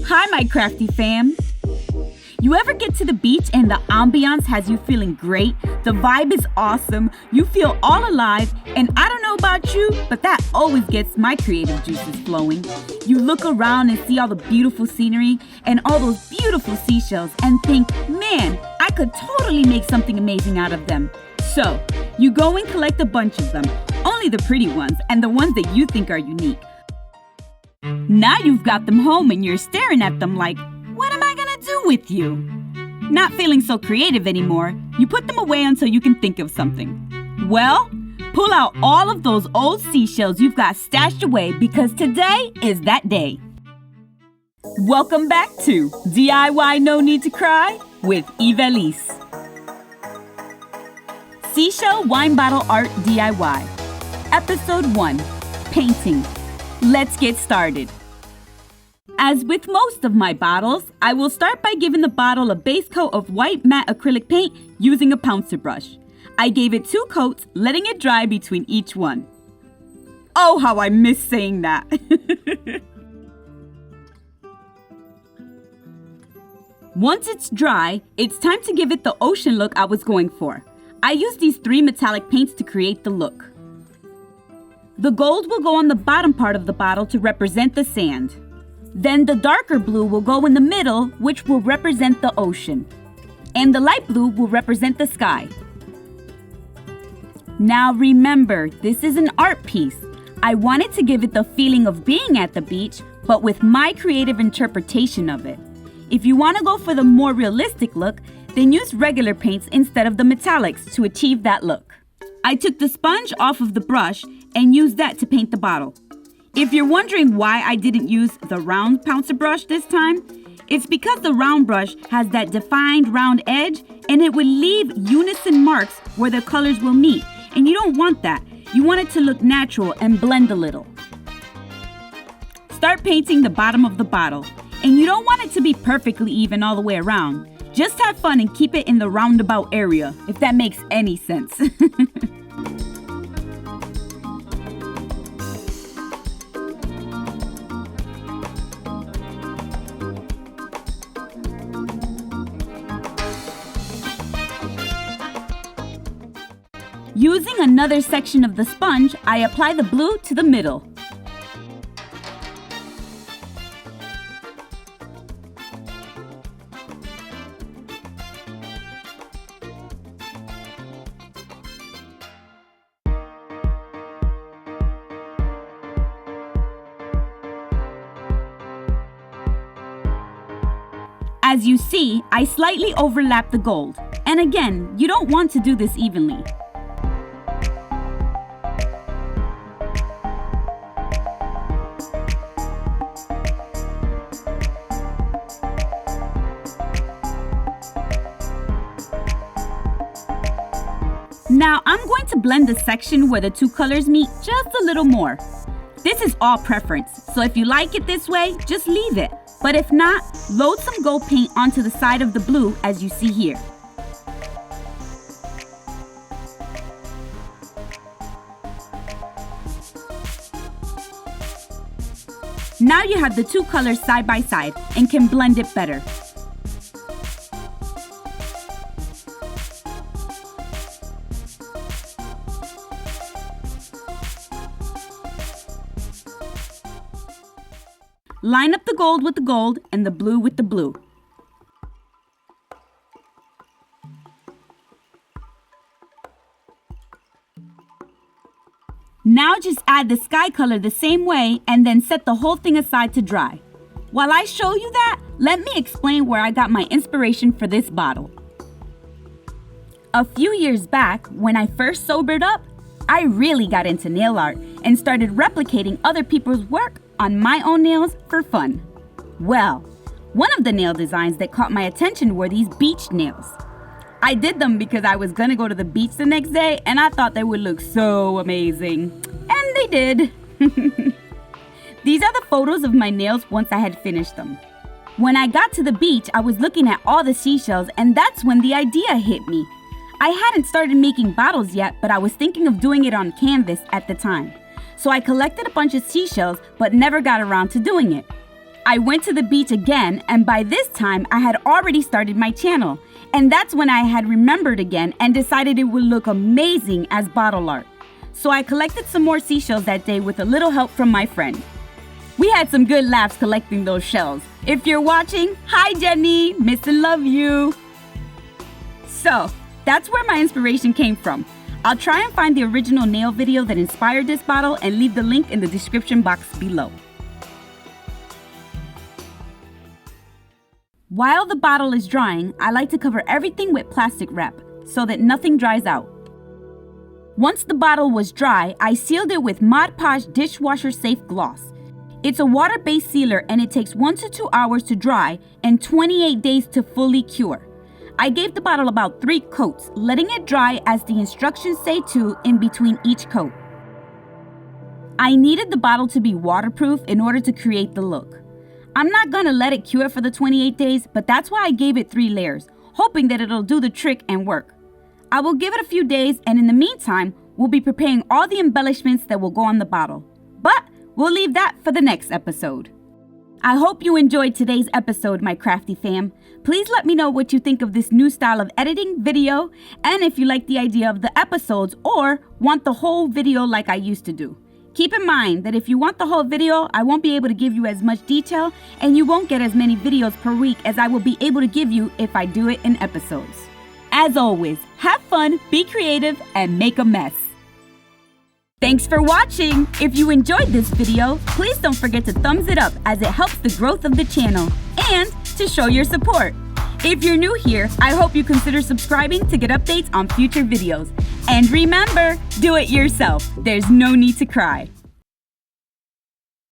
Hi, my crafty fam. You ever get to the beach and the ambiance has you feeling great? The vibe is awesome, you feel all alive, and I don't know about you, but that always gets my creative juices flowing. You look around and see all the beautiful scenery and all those beautiful seashells and think, man, I could totally make something amazing out of them. So, you go and collect a bunch of them, only the pretty ones and the ones that you think are unique. Now you've got them home and you're staring at them like, what am I gonna do with you? Not feeling so creative anymore, you put them away until you can think of something. Well, pull out all of those old seashells you've got stashed away because today is that day. Welcome back to DIY No Need to Cry with Elvis. Seashell Wine Bottle Art DIY. Episode 1, Painting. Let's get started. As with most of my bottles, I will start by giving the bottle a base coat of white matte acrylic paint using a pouncer brush. I gave it 2 coats, letting it dry between each one. Oh, how I miss saying that. Once it's dry, it's time to give it the ocean look I was going for. I used these 3 metallic paints to create the look. The gold will go on the bottom part of the bottle to represent the sand. Then the darker blue will go in the middle, which will represent the ocean. And the light blue will represent the sky. Now remember, this is an art piece. I wanted to give it the feeling of being at the beach, but with my creative interpretation of it. If you want to go for the more realistic look, then use regular paints instead of the metallics to achieve that look. I took the sponge off of the brush and used that to paint the bottle. If you're wondering why I didn't use the round pouncer brush this time, it's because the round brush has that defined round edge and it will leave unison marks where the colors will meet, and you don't want that. You want it to look natural and blend a little. Start painting the bottom of the bottle, and you don't want it to be perfectly even all the way around. Just have fun and keep it in the roundabout area, if that makes any sense. Using another section of the sponge, I apply the blue to the middle. As you see, I slightly overlap the gold. And again, you don't want to do this evenly. Now I'm going to blend the section where the 2 colors meet just a little more. This is all preference, so if you like it this way, just leave it. But if not, load some gold paint onto the side of the blue as you see here. Now you have the 2 colors side by side and can blend it better. Line up the gold with the gold and the blue with the blue. Now just add the sky color the same way and then set the whole thing aside to dry. While I show you that, let me explain where I got my inspiration for this bottle. A few years back, when I first sobered up, I really got into nail art and started replicating other people's work on my own nails for fun. Well, one of the nail designs that caught my attention were these beach nails. I did them because I was gonna go to the beach the next day and I thought they would look so amazing. And they did. These are the photos of my nails once I had finished them. When I got to the beach, I was looking at all the seashells and that's when the idea hit me. I hadn't started making bottles yet, but I was thinking of doing it on canvas at the time. So I collected a bunch of seashells but never got around to doing it. I went to the beach again, and by this time I had already started my channel. And that's when I had remembered again and decided it would look amazing as bottle art. So I collected some more seashells that day with a little help from my friend. We had some good laughs collecting those shells. If you're watching, hi Jenny, miss and love you. So, that's where my inspiration came from. I'll try and find the original nail video that inspired this bottle and leave the link in the description box below. While the bottle is drying, I like to cover everything with plastic wrap so that nothing dries out. Once the bottle was dry, I sealed it with Podge dishwasher-safe gloss. It's a water-based sealer and it takes 1 to 2 hours to dry and 28 days to fully cure. I gave the bottle about 3 coats, letting it dry as the instructions say to in between each coat. I needed the bottle to be waterproof in order to create the look. I'm not gonna let it cure for the 28 days, but that's why I gave it 3 layers, hoping that it'll do the trick and work. I will give it a few days, and in the meantime, we'll be preparing all the embellishments that will go on the bottle. But we'll leave that for the next episode. I hope you enjoyed today's episode, my crafty fam. Please let me know what you think of this new style of editing video, and if you like the idea of the episodes or want the whole video like I used to do. Keep in mind that if you want the whole video, I won't be able to give you as much detail, and you won't get as many videos per week as I will be able to give you if I do it in episodes. As always, have fun, be creative, and make a mess. Thanks for watching! If you enjoyed this video, please don't forget to thumbs it up as it helps the growth of the channel and to show your support. If you're new here, I hope you consider subscribing to get updates on future videos. And remember, do it yourself. There's no need to cry.